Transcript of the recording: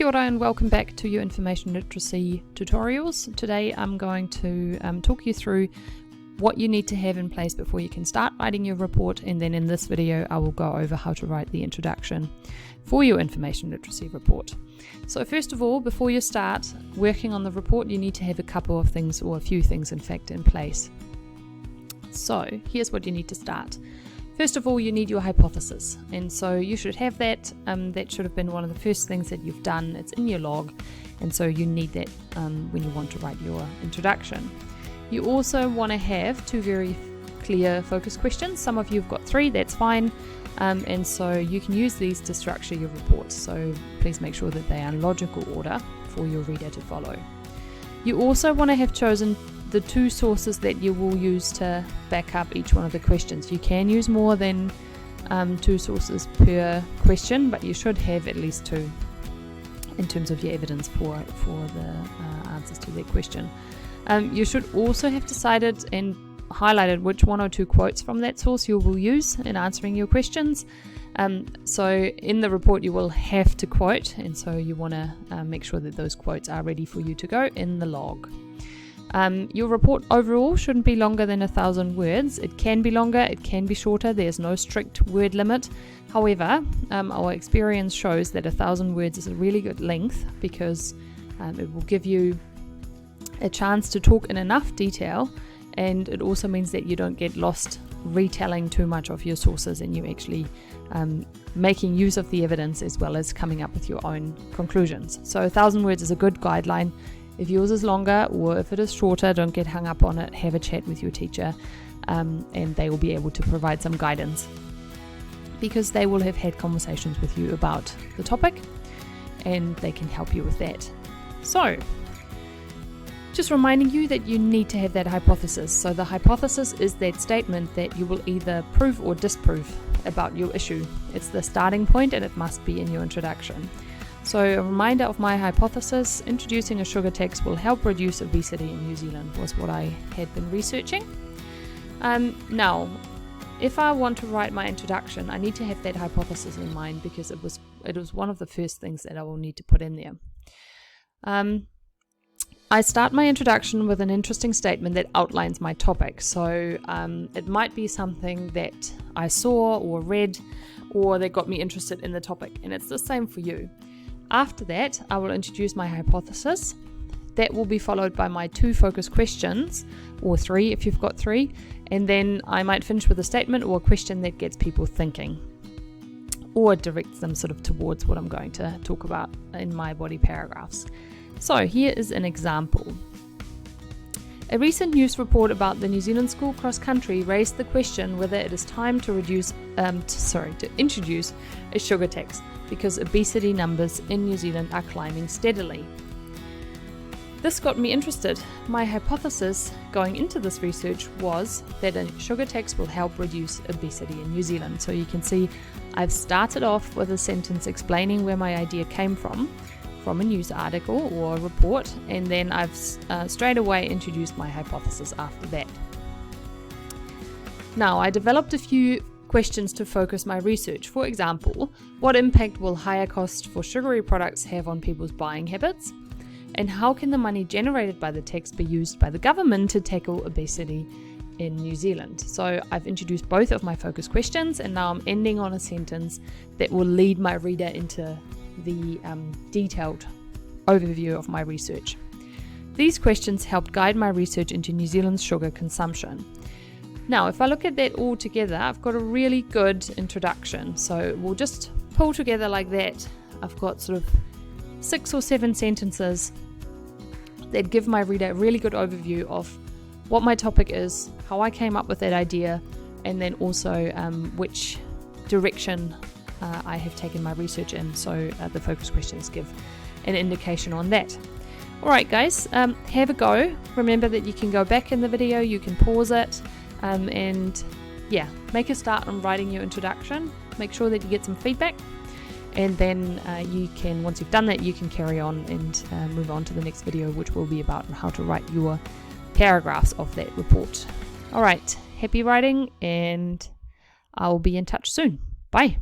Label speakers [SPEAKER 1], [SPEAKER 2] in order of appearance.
[SPEAKER 1] Kia ora and welcome back to your information literacy tutorials. Today I'm going to talk you through what you need to have in place before you can start writing your report, and then in this video I will go over how to write the introduction for your information literacy report. So first of all, before you start working on the report, you need to have a couple of things, or a few things in fact, in place. So here's what you need to start. First of all, you need your hypothesis, and so you should have that. That should have been one of the first things that you've done. It's in your log, and so you need that when you want to write your introduction. You also want to have two very clear focus questions. Some of you have got three, that's fine, and so you can use these to structure your report. So please make sure that they are in logical order for your reader to follow. You also want to have chosen the two sources that you will use to back up each one of the questions. You can use more than two sources per question, but you should have at least two in terms of your evidence for the answers to that question. You should also have decided and highlighted which one or two quotes from that source you will use in answering your questions. So in the report you will have to quote, and so you want to make sure that those quotes are ready for you to go in the log. Your report overall shouldn't be longer than 1,000 words. It can be longer, it can be shorter, there's no strict word limit. However, our experience shows that 1,000 words is a really good length, because it will give you a chance to talk in enough detail, and it also means that you don't get lost retelling too much of your sources, and you actually making use of the evidence as well as coming up with your own conclusions. So 1,000 words is a good guideline. If yours is longer, or if it is shorter, don't get hung up on it. Have a chat with your teacher, and they will be able to provide some guidance, because they will have had conversations with you about the topic, and they can help you with that. So just reminding you that you need to have that hypothesis. So the hypothesis is that statement that you will either prove or disprove about your issue. It's the starting point, and it must be in your introduction. So a reminder of my hypothesis: introducing a sugar tax will help reduce obesity in New Zealand, was what I had been researching. Now, if I want to write my introduction, I need to have that hypothesis in mind, because it was one of the first things that I will need to put in there. I start my introduction with an interesting statement that outlines my topic. So it might be something that I saw or read, or that got me interested in the topic, and it's the same for you. After that, I will introduce my hypothesis. That will be followed by my two focus questions, or three if you've got three, and then I might finish with a statement or a question that gets people thinking, or directs them sort of towards what I'm going to talk about in my body paragraphs. So here is an example. A recent news report about the New Zealand school cross-country raised the question whether it is time to introduce a sugar tax, because obesity numbers in New Zealand are climbing steadily. This got me interested. My hypothesis going into this research was that a sugar tax will help reduce obesity in New Zealand. So you can see I've started off with a sentence explaining where my idea came from a news article or a report, and then I've straight away introduced my hypothesis after that. Now, I developed a few questions to focus my research. For example, what impact will higher costs for sugary products have on people's buying habits? And how can the money generated by the tax be used by the government to tackle obesity in New Zealand? So I've introduced both of my focus questions, and now I'm ending on a sentence that will lead my reader into the detailed overview of my research. These questions helped guide my research into New Zealand's sugar consumption. Now, if I look at that all together, I've got a really good introduction. So we'll just pull together like that. I've got sort of 6 or 7 sentences that give my reader a really good overview of what my topic is, how I came up with that idea, and then also which direction I have taken my research in. So the focus questions give an indication on that. Alright guys, have a go. Remember that you can go back in the video, you can pause it, and yeah, make a start on writing your introduction. Make sure that you get some feedback, and then you can, once you've done that, you can carry on and move on to the next video, which will be about how to write your paragraphs of that report. Alright, happy writing, and I'll be in touch soon. Bye.